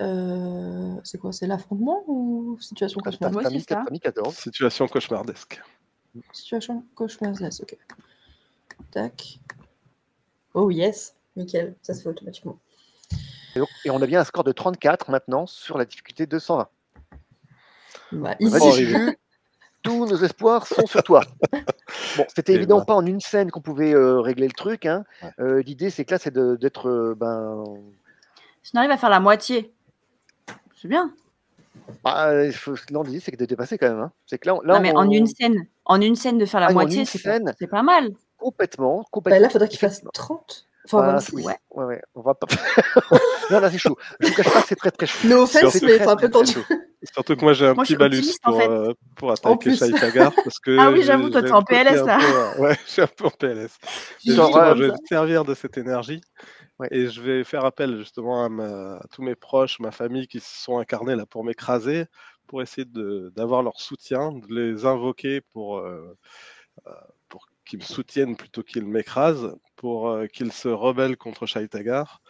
C'est quoi? C'est l'affrontement ou situation T'as cauchemar? Ouais, t'as c'est mis ça. 14. Situation cauchemardesque. Situation cauchemardesque, ok. Tac. Oh yes, nickel, ça se fait automatiquement. Et on a bien un score de 34 maintenant sur la difficulté 220. Bah, Vas-y, Oh, ici, Juju, tous nos espoirs sont sur toi. Bon, c'était Et évidemment ben. pas en une scène qu'on pouvait régler le truc. Hein. L'idée, c'est que là, c'est d'être. Si on arrive à faire la moitié, c'est bien. L'idée, c'est que de dépasser quand même. Hein. C'est que là, Non, mais en une scène de faire la Ah, en moitié, une c'est scène. pas mal. Complètement. bah, là, faudrait qu'il fasse Effectivement. 30. Enfin, Bah, 26. oui. Ouais. Ouais. On va pas. Non, là, c'est chaud. Je vous cache pas que c'est très très chaud. No offense, Surtout- mais c'est un peu tendu. Surtout que moi j'ai un Moi, je petit suis malus optimiste, en fait. pour attaquer plus. Shaitagar parce que Ah oui, j'avoue, toi, t'es en PLS, là. Ouais, je suis un peu en PLS. Je Et dis justement, comme je vais ça. me servir de cette énergie Ouais. et je vais faire appel justement à tous mes proches, ma famille qui se sont incarnés là pour m'écraser, pour essayer d'avoir leur soutien, de les invoquer pour qu'ils me soutiennent plutôt qu'ils m'écrasent, pour qu'ils se rebellent contre Shaitagar.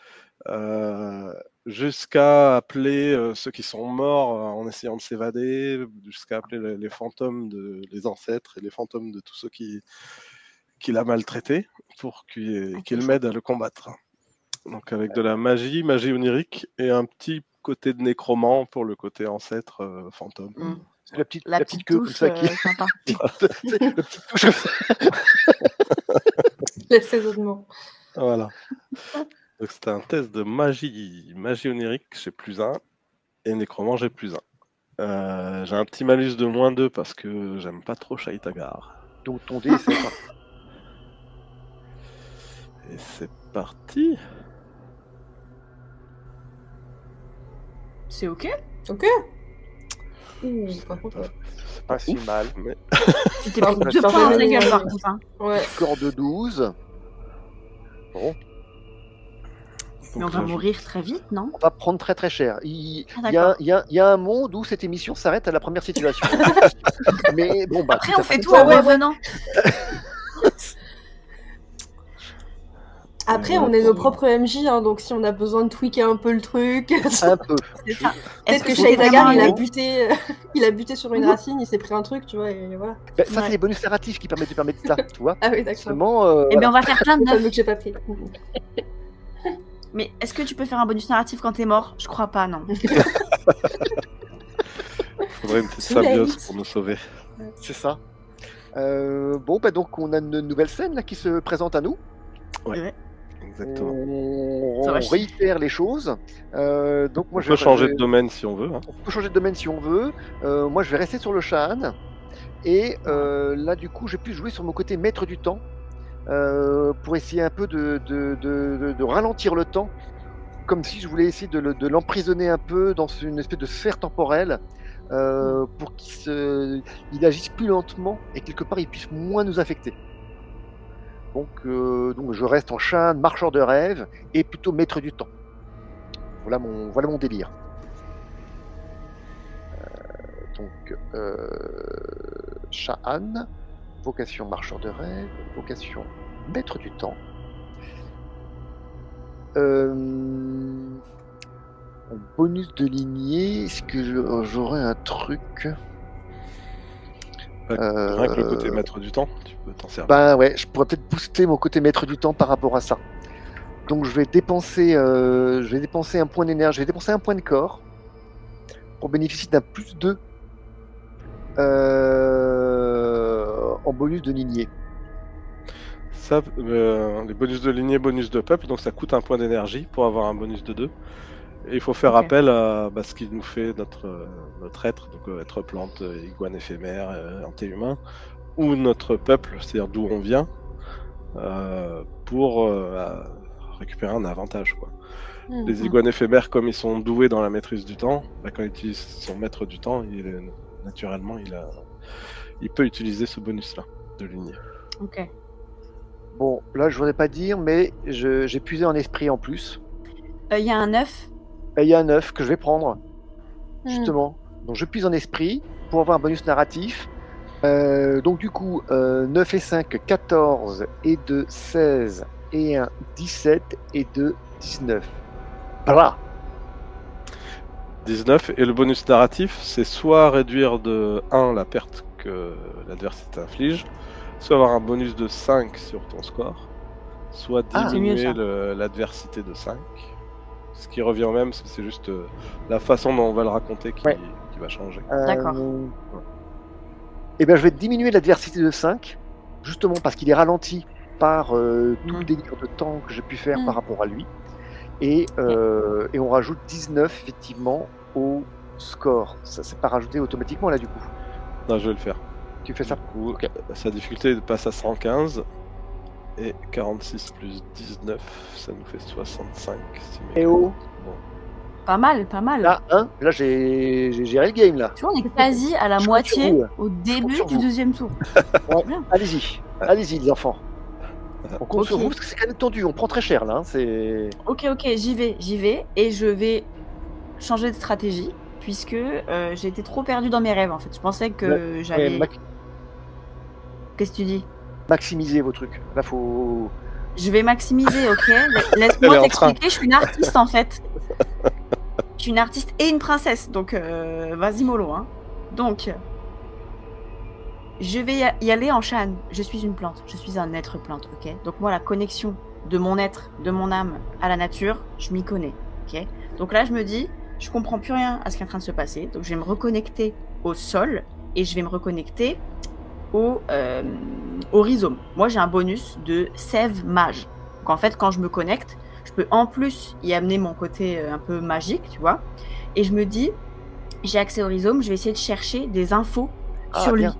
Jusqu'à appeler ceux qui sont morts en essayant de s'évader, jusqu'à appeler les fantômes les ancêtres et les fantômes de tous ceux qui l'a maltraité pour qu'il m'aide à le combattre. Donc avec de la magie onirique et un petit côté de nécromant pour le côté ancêtre fantôme. C'est la petite petite queue comme touche ça qui. sympa. Le petit touche comme ça. L'assaisonnement. Voilà. Donc c'était un test de magie onirique, j'ai +1, et nécromant, j'ai +1. J'ai un petit malus de -2 parce que j'aime pas trop Shaitagar. Donc ton dé, c'est quoi? Et c'est parti. C'est ok. Ok. Ouh, par contre, ouais. C'est Pas si ouf, mal. mais Tu t'es Pardon, pris 2 pardon, points dans la pardon. gueule, par contre. Hein. Ouais. Score de 12. Bon, Mais on va mourir très vite, non? on va prendre très très cher. Ah, Il y a un monde où cette émission s'arrête à la première situation. Mais bon, bah, Après, ça on fait s'arrête tout là. en revenant. Après, on est nos propres MJ, hein, donc si on a besoin de tweaker un peu le truc. Un peu. C'est ça. Peut-être Est-ce que que c'est Shaidagar, il a vraiment buté, il a buté sur une racine, il s'est pris un truc, tu vois, et voilà. Ben, ça, Ouais. c'est les bonus narratifs qui permettent ça, tu vois. Ah oui, d'accord. Seulement, Eh bien, on va faire plein de Le fameux neufs. que j'ai pas pris. Mais est-ce que tu peux faire un bonus narratif quand t'es mort? Je crois pas, non. Faudrait une petite Too late. symbiose pour nous sauver. c'est ça. Bon, bah, donc, on a une nouvelle scène là, qui se présente à nous. Ouais. Exactement. On Ça va chier. réitère les choses. Donc, moi, On peut changer de domaine si on veut. Hein. On peut changer de domaine si on veut. Moi, je vais rester sur le Shaan. Et là, du coup, j'ai pu jouer sur mon côté maître du temps pour essayer un peu de ralentir le temps, comme si je voulais essayer de l'emprisonner un peu dans une espèce de sphère temporelle pour qu'il agisse plus lentement et quelque part il puisse moins nous affecter. Donc je reste en Shaan, marcheur de rêve et plutôt maître du temps. Voilà mon délire. Shaan, vocation marcheur de rêve, vocation maître du temps. En bonus de lignée, est-ce que j'aurais un truc? Rien que le côté maître du temps, tu peux t'en servir. Ben ouais, je pourrais peut-être booster mon côté maître du temps par rapport à ça. Donc je vais dépenser un point d'énergie, je vais dépenser un point de corps pour bénéficier d'un plus 2 en bonus de lignée. Ça, les bonus de lignée, bonus de peuple, donc ça coûte un point d'énergie pour avoir un bonus de 2. Et il faut faire Ok. appel à ce qui nous fait notre être, donc être plante, iguane éphémère, antéhumain, ou notre peuple, c'est-à-dire d'où on vient, pour récupérer un avantage, quoi. Les iguanes éphémères, comme ils sont doués dans la maîtrise du temps, quand ils utilisent son maître du temps, naturellement, il peut utiliser ce bonus-là de lignée. Ok. Bon, là je voudrais pas dire, mais j'ai puisé en esprit en plus. Il y a un œuf. Et il y a un 9 que je vais prendre, justement. Donc je puise en esprit pour avoir un bonus narratif. Donc du coup, 9 et 5, 14 et 2, 16 et 1, 17 et 2, 19. Voilà. 19, et le bonus narratif, c'est soit réduire de 1 la perte que l'adversité inflige, soit avoir un bonus de 5 sur ton score, soit Ah, c'est mieux, diminuer ça. l'adversité de 5. Ce qui revient au même, parce que c'est juste la façon dont on va le raconter qui va changer. D'accord. Et bien je vais diminuer l'adversité de 5, justement parce qu'il est ralenti par tout le délire de temps que j'ai pu faire par rapport à lui. Et on rajoute 19 effectivement au score. Ça c'est pas rajouté automatiquement là du coup. Non, je vais le faire. Tu fais ça? Du coup, sa difficulté passe à 115, et 46 plus 19, ça nous fait 65. Si mes Et oh, Bon. Pas mal, pas mal. là, là j'ai géré le game là. Tu vois, on est quasi à la Je compte sur moitié vous, là. au début sur du vous. deuxième tour. Ouais, Bien. allez-y les enfants. On compte sur Ok. vous parce que c'est quand même tendu, on prend très cher là. Hein, c'est... Ok, j'y vais. Et je vais changer de stratégie, puisque j'ai été trop perdue dans mes rêves, en fait. Je pensais que j'allais... Ouais, Qu'est-ce que tu dis? maximiser vos trucs. Là faut... Je vais maximiser, ok? Elle est Laisse-moi en train. t'expliquer, je suis une artiste, en fait. Je suis une artiste et une princesse, donc vas-y mollo, hein. Donc, je vais y aller en Shaan. Je suis une plante, je suis un être plante, ok? Donc moi, la connexion de mon être, de mon âme à la nature, je m'y connais, ok? Donc là, je me dis, je comprends plus rien à ce qui est en train de se passer, donc je vais me reconnecter au sol et je vais me reconnecter au rhizome. Moi, j'ai un bonus de sève mage. Donc en fait, quand je me connecte, je peux en plus y amener mon côté un peu magique, tu vois. Et je me dis, j'ai accès au rhizome, je vais essayer de chercher des infos sur lui. bien.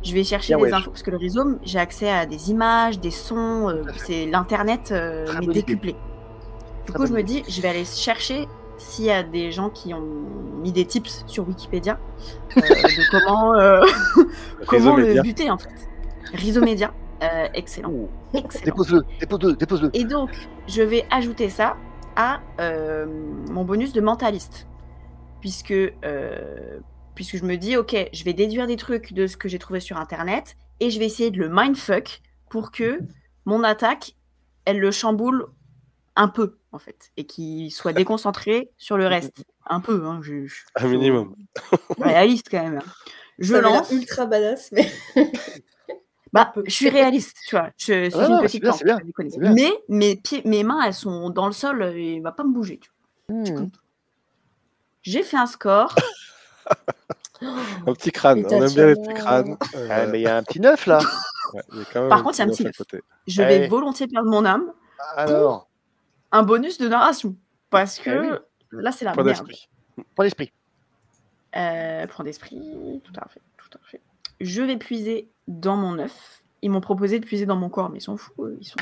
Je vais chercher Bien, des ouais. infos, parce que le rhizome, j'ai accès à des images, des sons, à fait. c'est l'internet, Très mais bonne idée. décuplé. Du Très coup, je bonne me dis, je vais aller chercher s'il y a des gens qui ont mis des tips sur Wikipédia de comment le Rhizomédia. buter, en fait. Rhizomédia. Excellent. Ouh. Excellent. Dépose-le. Et donc, je vais ajouter ça à mon bonus de mentaliste. Puisque je me dis, ok, je vais déduire des trucs de ce que j'ai trouvé sur Internet et je vais essayer de le mindfuck pour que mon attaque, elle le chamboule un peu, en fait, et qu'il soit déconcentré sur le reste. Un peu, hein, Un minimum. réaliste quand même. Je Ça avait l'air lance. ultra badass, mais. Bah, je suis réaliste, tu vois. C'est Ouais, une ouais, petite c'est bien, plante, je connais. c'est bien. Mais mes mains, elles sont dans le sol, et il va pas me bouger. Tu vois. J'ai fait un score. Un petit crâne. Et On aime bien les petits Tatiana. crânes. Ah, mais il y a un petit 9 là. Ouais, il y a quand même Par contre, il y a un neuf petit à 9. côté. Je vais Eh. volontiers perdre mon âme. Alors, Un bonus de narration. Parce que Eh oui. là, c'est la Point merde. d'esprit. point d'esprit. Point d'esprit, tout à fait, tout à fait. Je vais puiser dans mon œuf. Ils m'ont proposé de puiser dans mon corps, mais ils s'en foutent. Ils sont...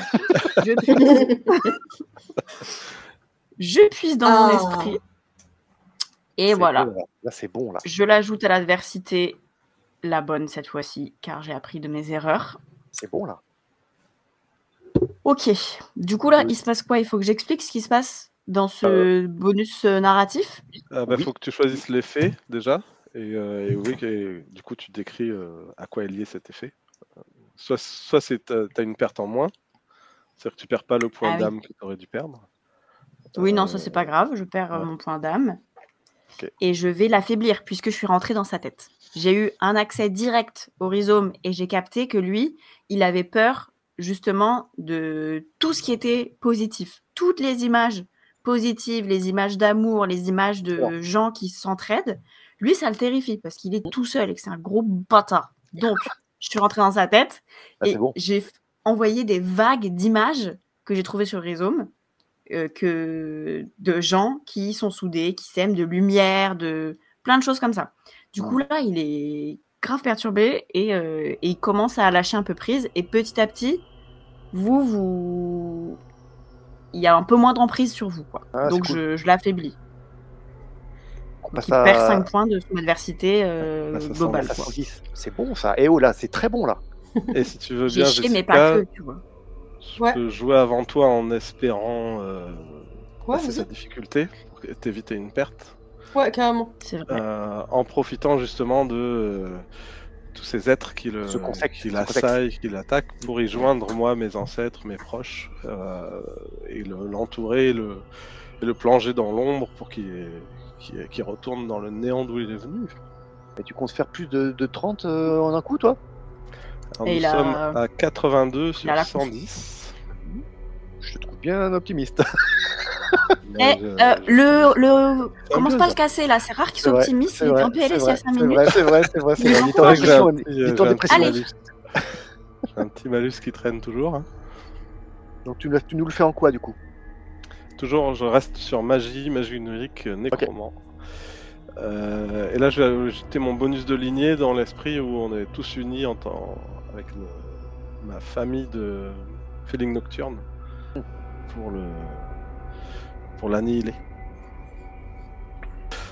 je puise dans mon esprit. Et C'est voilà. bon, là, c'est bon là. Je l'ajoute à l'adversité, la bonne cette fois-ci, car j'ai appris de mes erreurs. C'est bon là. Ok. Du coup, là, il se passe quoi? Il faut que j'explique ce qui se passe dans ce bonus narratif. Il faut que tu choisisses l'effet déjà. Et oui, du coup, tu décris à quoi est lié cet effet. Soit tu as une perte en moins, c'est-à-dire que tu perds pas le point d'âme que tu aurais dû perdre. Oui, non, ça c'est pas grave, je perds mon point d'âme. Okay. Et je vais l'affaiblir puisque je suis rentrée dans sa tête. J'ai eu un accès direct au rhizome et j'ai capté que lui, il avait peur justement de tout ce qui était positif. Toutes les images positives, les images d'amour, les images de gens qui s'entraident, lui, ça le terrifie parce qu'il est tout seul et que c'est un gros bâtard. Donc, je suis rentrée dans sa tête et j'ai envoyé des vagues d'images que j'ai trouvées sur le rhizome. De gens qui sont soudés, qui s'aiment, de lumière, de plein de choses comme ça. Du coup, là, il est grave perturbé et il commence à lâcher un peu prise. Et petit à petit, il y a un peu moins d'emprise sur vous, quoi. Donc, cool. je l'affaiblis. Donc, il perd 5 points de son adversité globale. C'est bon, ça. Et oh là, c'est très bon, là. Et si tu veux bien, Jessica, mais pas que, tu vois. Je peux jouer avant toi en espérant passer sa difficulté pour t'éviter une perte. Ouais, carrément. C'est vrai. En profitant justement de tous ces êtres qui l'assaillent, qui l'attaquent, pour y joindre moi, mes ancêtres, mes proches, et l'entourer, et le plonger dans l'ombre pour qu'il retourne dans le néant d'où il est venu. Et tu comptes faire plus de 30 en un coup, toi? Alors, nous sommes à 82 sur 110. Je te trouve bien optimiste. Commence pas à le casser là, c'est rare qu'il soit optimiste, il est un PLS il y a 5 minutes. C'est vrai. J'ai un petit malus qui traîne toujours. Hein. Donc tu nous le fais en quoi du coup? Toujours, je reste sur magie numérique, nécromant. Et là, je vais jeter mon bonus de lignée dans l'esprit où on est tous unis avec ma famille de Féling Nocturne pour l'annihiler.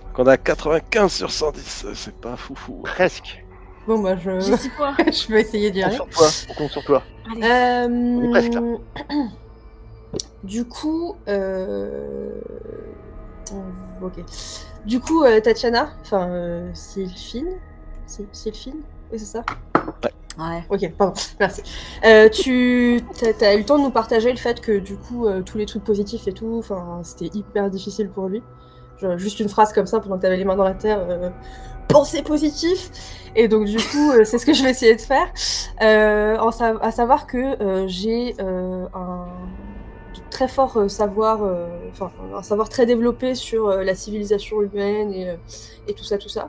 Donc on a 95 sur 110, c'est pas foufou. Presque. Bon bah je vais essayer d'y aller. On compte sur toi. On est presque là. Du coup, ok. Du coup, Tatiana, enfin Sylphine, oui c'est ça. Ouais. Ok, pardon, merci. Tu as eu le temps de nous partager le fait que du coup, tous les trucs positifs et tout, enfin, c'était hyper difficile pour lui. Genre, juste une phrase comme ça pendant que tu avais les mains dans la terre, pensez positif. Et donc du coup, c'est ce que je vais essayer de faire. À savoir que j'ai un très fort savoir, un savoir très développé sur la civilisation humaine et tout ça.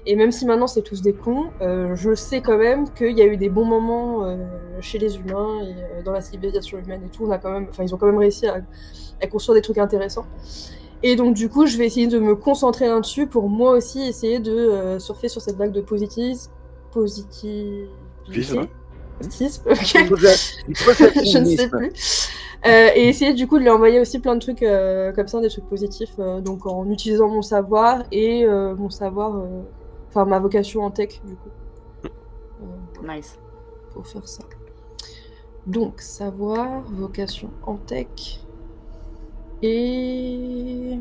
Et même si maintenant c'est tous des cons, je sais quand même qu'il y a eu des bons moments chez les humains et dans la civilisation humaine et tout. Ils ont quand même réussi à construire des trucs intéressants. Et donc du coup, je vais essayer de me concentrer là-dessus pour moi aussi essayer de surfer sur cette vague de positivité. Visme. Je ne sais plus. Et essayer du coup de lui envoyer aussi plein de trucs comme ça, des trucs positifs, donc en utilisant mon savoir et ma vocation en tech du coup. Nice. Pour faire ça. Donc, savoir, vocation en tech. Et...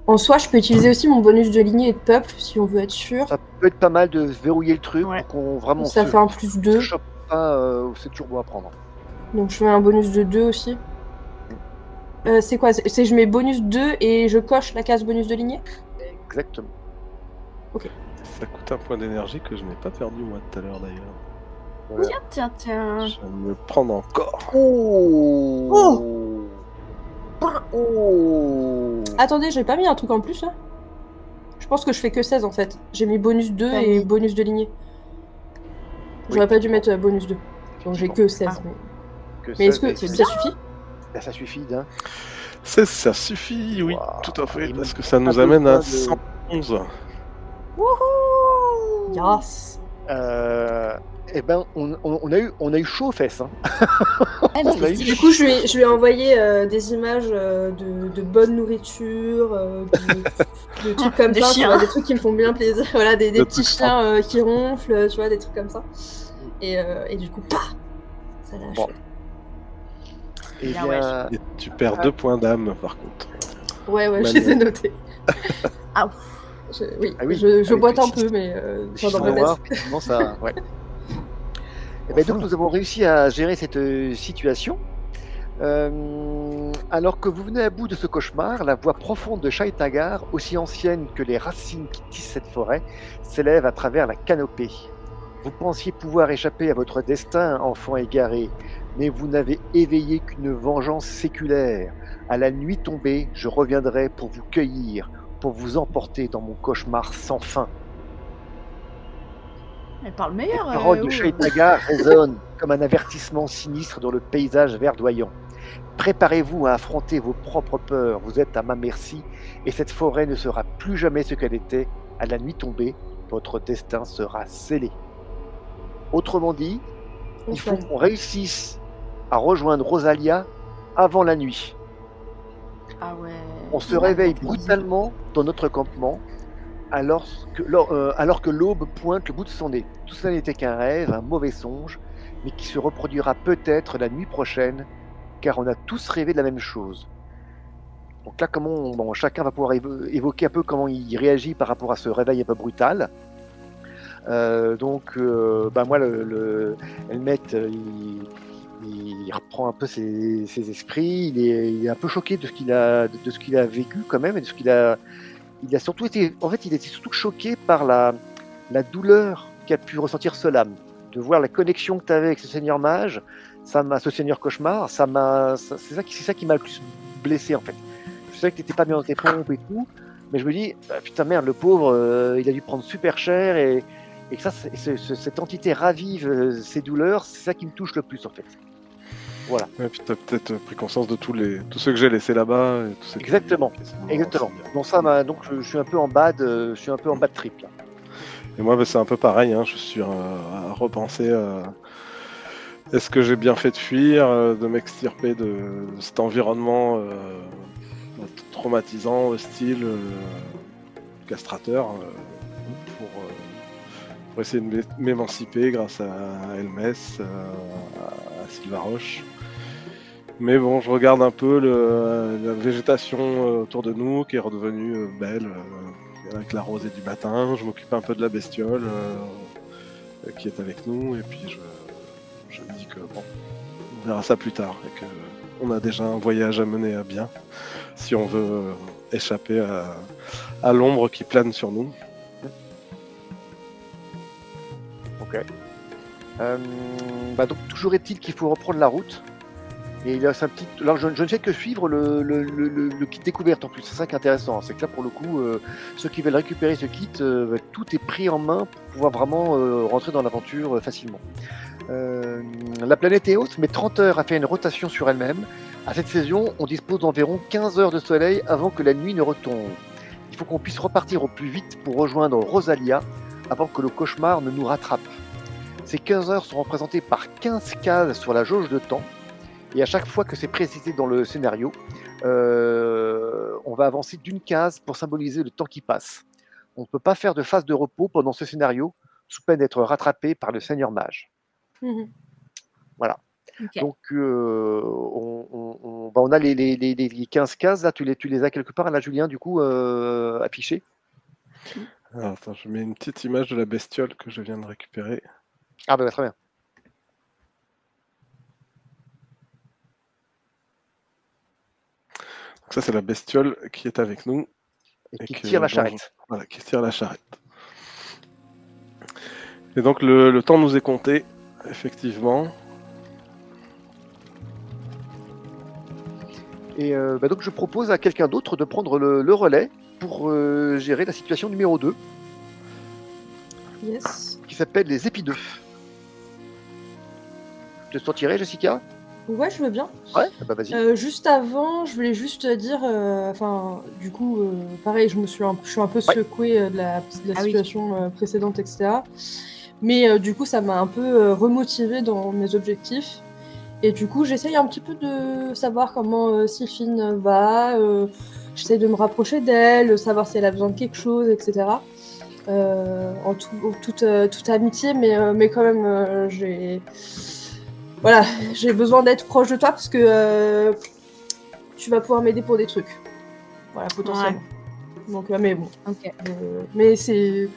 En soi, je peux utiliser aussi mon bonus de lignée et de peuple, si on veut être sûr. Ça peut être pas mal de verrouiller le truc Ouais. pour qu'on vraiment Ça fait un plus se 2. chope pas c'est turbo à prendre. Donc, je fais un bonus de 2 aussi. C'est quoi? C'est je mets bonus 2 et je coche la case bonus de lignée? Exactement. Ça coûte un point d'énergie que je n'ai pas perdu moi tout à l'heure d'ailleurs. Voilà. Tiens. Je vais me prendre encore. Oh Attendez, j'ai pas mis un truc en plus là? Je pense que je fais que 16 en fait. J'ai mis bonus 2 T'as et mis- bonus de lignée. J'aurais Oui, pas dû mettre bonus 2. Donc j'ai que 16. Ah. Mais est-ce que c'est ça bien. suffit? Là, ça suffit d'un. Ça suffit, oui, Wow. tout à fait, Il parce manque que ça pas nous amène à besoin de- 111. Yes. Eh ben, on a eu chaud aux fesses. Hein. Allez-y. Du coup, je lui ai envoyé des images de bonne nourriture, de trucs comme Des ça, tu chiens. vois, des trucs qui me font bien plaisir. Voilà, des De petits trucs chiens qui ronflent, tu vois, des trucs comme ça. Et du coup, ça lâche. Bon. Eh Bien, bien, Et tu perds 2 points d'âme par contre. Ouais, je Manuel. les ai notés. Ah, Oui, Ah oui, je avec boite le un peu, mais j'en chiffre devrais noir, mettre. effectivement, ça. Ouais. Eh ben, donc, nous avons réussi à gérer cette situation. Alors que vous venez à bout de ce cauchemar, la voix profonde de Shaitagar, aussi ancienne que les racines qui tissent cette forêt, s'élève à travers la canopée. Vous pensiez pouvoir échapper à votre destin, enfant égaré, mais vous n'avez éveillé qu'une vengeance séculaire. À la nuit tombée, je reviendrai pour vous cueillir, pour vous emporter dans mon cauchemar sans fin. elle parle Les meilleur. paroles de Shaitagar résonnent comme un avertissement sinistre dans le paysage verdoyant. Préparez-vous à affronter vos propres peurs, vous êtes à ma merci, et cette forêt ne sera plus jamais ce qu'elle était. À la nuit tombée, votre destin sera scellé. Autrement dit, il faut qu'on réussisse à rejoindre Rosalia avant la nuit. Ah ouais. On se réveille brutalement dans notre campement alors que l'aube pointe le bout de son nez. Tout cela n'était qu'un rêve, un mauvais songe, mais qui se reproduira peut-être la nuit prochaine, car on a tous rêvé de la même chose. Donc là, chacun va pouvoir évoquer un peu comment il réagit par rapport à ce réveil un peu brutal. Moi, Helmet, il reprend un peu ses esprits. Il est un peu choqué de ce qu'il a vécu quand même, et de ce qu'il a. Il a surtout été, en fait, il était surtout choqué par la douleur qu'a pu ressentir Solam, de voir la connexion que tu avais avec ce seigneur mage, ce seigneur cauchemar, c'est ça qui m'a le plus blessé en fait. Je sais que tu n'étais pas bien dans tes pompes et tout, mais je me dis, putain merde, le pauvre, il a dû prendre super cher et que ça, cette entité ravive ses douleurs, c'est ça qui me touche le plus en fait. Voilà. Ouais, puis t'as peut-être pris conscience de tous ceux que j'ai laissés là-bas. Et tous ceux Exactement. Exactement. Donc je suis un peu en bas de trip là. Et moi, c'est un peu pareil. Hein, je suis à repenser. Est-ce que j'ai bien fait de fuir, de m'extirper de cet environnement traumatisant, hostile, castrateur, pour essayer de m'émanciper grâce à Helmes, à Sylvaroche. Mais bon, je regarde un peu la végétation autour de nous qui est redevenue belle avec la rosée du matin. Je m'occupe un peu de la bestiole qui est avec nous et puis je me dis que bon, on verra ça plus tard et qu'on a déjà un voyage à mener à bien si on veut échapper à l'ombre qui plane sur nous. Ok. Donc toujours est-il qu'il faut reprendre la route. Et il y a un petit. Alors je ne fais que suivre le kit découverte en plus. C'est ça qui est intéressant. C'est que là pour le coup, ceux qui veulent récupérer ce kit, tout est pris en main pour pouvoir vraiment rentrer dans l'aventure facilement. La planète est haute, mais 30 heures a fait une rotation sur elle-même. À cette saison, on dispose d'environ 15 heures de soleil avant que la nuit ne retombe. Il faut qu'on puisse repartir au plus vite pour rejoindre Rosalia avant que le cauchemar ne nous rattrape. Ces 15 heures sont représentées par 15 cases sur la jauge de temps. Et à chaque fois que c'est précisé dans le scénario, on va avancer d'une case pour symboliser le temps qui passe. On ne peut pas faire de phase de repos pendant ce scénario, sous peine d'être rattrapé par le Seigneur Mage. Mhm. Voilà. Ok. Donc, on a les 15 cases, là, tu les as quelque part, là, Julien, du coup, affichées. Alors, attends, je mets une petite image de la bestiole que je viens de récupérer. Ah, bah, très bien. Donc ça, c'est la bestiole qui est avec nous. Et qui que- tire la dont- charrette. Voilà, qui tire la charrette. Et donc, le temps nous est compté, effectivement. Et donc, je propose à quelqu'un d'autre de prendre le relais pour gérer la situation numéro 2, Yes. qui s'appelle les épideux. Tu te sens tiré, Jessica? Ouais, je veux bien. Ouais, bah vas-y. Juste avant, je voulais juste dire, enfin, du coup, pareil, je suis un peu secouée de la Ah oui. situation précédente, etc. Mais du coup, ça m'a un peu remotivée dans mes objectifs. Et du coup, j'essaye un petit peu de savoir comment Sylphine va. J'essaye de me rapprocher d'elle, savoir si elle a besoin de quelque chose, etc. En toute amitié, mais quand même, voilà, j'ai besoin d'être proche de toi parce que tu vas pouvoir m'aider pour des trucs. Voilà, potentiellement. Donc, mais bon. Ok. Mais c'est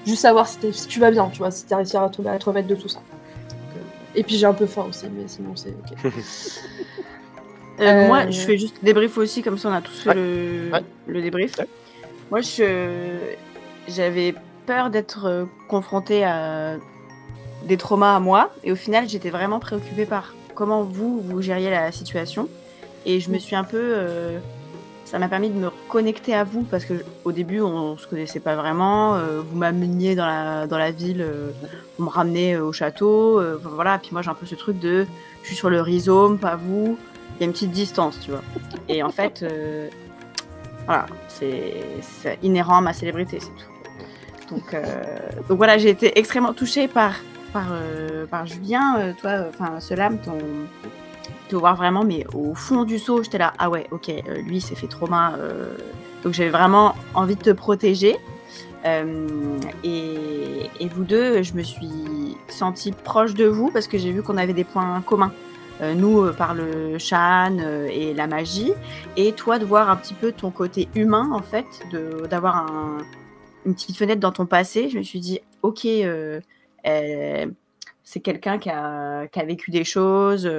juste savoir si tu vas bien, tu vois, si tu as réussi à te remettre de tout ça. Donc, et puis j'ai un peu faim aussi, mais sinon c'est ok. Moi, je fais juste le débrief aussi, comme ça on a tous fait le débrief. Ouais. Moi, j'avais peur d'être confrontée à des traumas à moi, et au final, j'étais vraiment préoccupée par comment vous gériez la situation. Et je me suis un peu... ça m'a permis de me reconnecter à vous, parce qu'au début, on se connaissait pas vraiment. Vous m'ameniez dans la ville, vous me ramenez au château. Voilà, puis moi, j'ai un peu ce truc de... Je suis sur le rhizome, pas vous. Il y a une petite distance, tu vois. Et en fait, voilà, c'est inhérent à ma célébrité, c'est tout. Donc voilà, j'ai été extrêmement touchée par Julien, toi, enfin, ce lame, te voir vraiment, mais au fond du seau, j'étais là, ah ouais, ok, lui, il s'est fait trauma. Donc j'avais vraiment envie de te protéger. Et vous deux, je me suis sentie proche de vous parce que j'ai vu qu'on avait des points communs. Nous, par le Shan et la magie, et toi de voir un petit peu ton côté humain, en fait, d'avoir une petite fenêtre dans ton passé. Je me suis dit, ok, c'est quelqu'un qui a vécu des choses,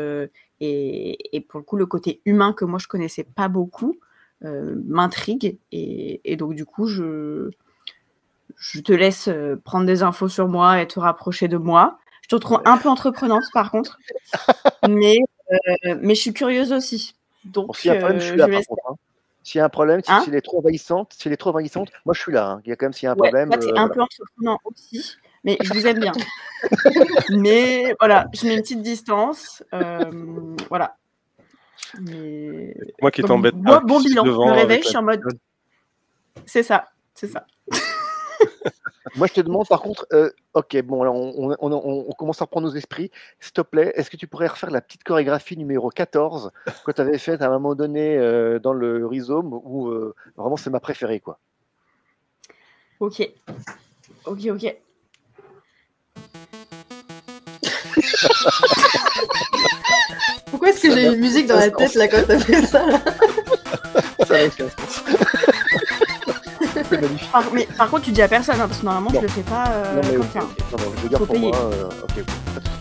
et pour le coup, le côté humain que moi je connaissais pas beaucoup m'intrigue, et donc du coup, je te laisse prendre des infos sur moi et te rapprocher de moi. Je te trouve un peu entreprenante, par contre. Mais je suis curieuse aussi. Donc, Bon, s'il y a un problème, je suis là, par contre. Hein. S'il y a un problème, si elle est trop envahissante, moi je suis là. Hein. Il y a quand même, s'il y a un problème. Toi, t'es un peu entreprenant aussi, mais je vous aime bien. Mais voilà, je mets une petite distance. Voilà. Mais... Moi qui t'embête. Bon bilan. Le réveil, je suis en mode. C'est ça. Moi, je te demande, par contre, ok, bon, alors on commence à reprendre nos esprits. S'il te plaît, est-ce que tu pourrais refaire la petite chorégraphie numéro 14 que tu avais faite à un moment donné dans le rhizome, où vraiment c'est ma préférée, quoi. Ok. Pourquoi est-ce que j'ai une musique dans la tête là quand t'as fait ça là? Ça n'a aucun sens. C'est magnifique. Par contre, tu dis à personne, hein, parce que normalement, je le fais pas non, mais comme ça. Non, je veux dire Faut pour payer. moi, ok, pas de souci.